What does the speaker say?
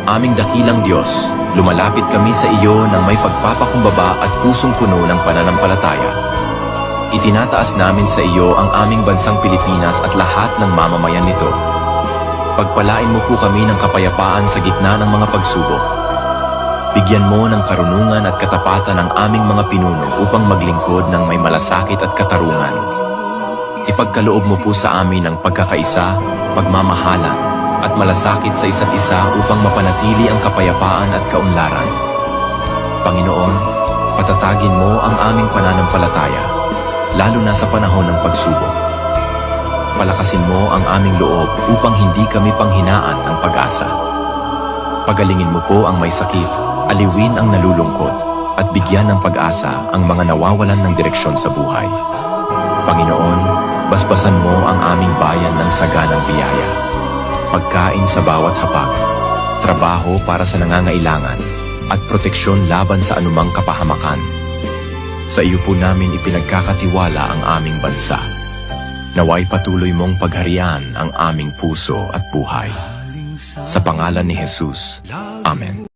Aming dakilang Diyos, lumalapit kami sa iyo ng may pagpapakumbaba at pusong puno ng pananampalataya. Itinataas namin sa iyo ang aming bansang Pilipinas at lahat ng mamamayan nito. Pagpalain mo po kami ng kapayapaan sa gitna ng mga pagsubok. Bigyan mo ng karunungan at katapatan ang aming mga pinuno upang maglingkod ng may malasakit at katarungan. Ipagkaloob mo po sa amin ang pagkakaisa, pagmamahalan, at malasakit sa isa't isa upang mapanatili ang kapayapaan at kaunlaran. Panginoon, patatagin mo ang aming pananampalataya, lalo na sa panahon ng pagsubok. Palakasin mo ang aming loob upang hindi kami panghinaan ng pag-asa. Pagalingin mo po ang may sakit, aliwin ang nalulungkot, at bigyan ng pag-asa ang mga nawawalan ng direksyon sa buhay. Panginoon, basbasan mo ang aming bayan ng saganang biyaya. Pagkain sa bawat hapag, trabaho para sa nangangailangan, at proteksyon laban sa anumang kapahamakan. Sa iyo po namin ipinagkakatiwala ang aming bansa. Naway patuloy mong pagharian ang aming puso at buhay. Sa pangalan ni Jesus. Amen.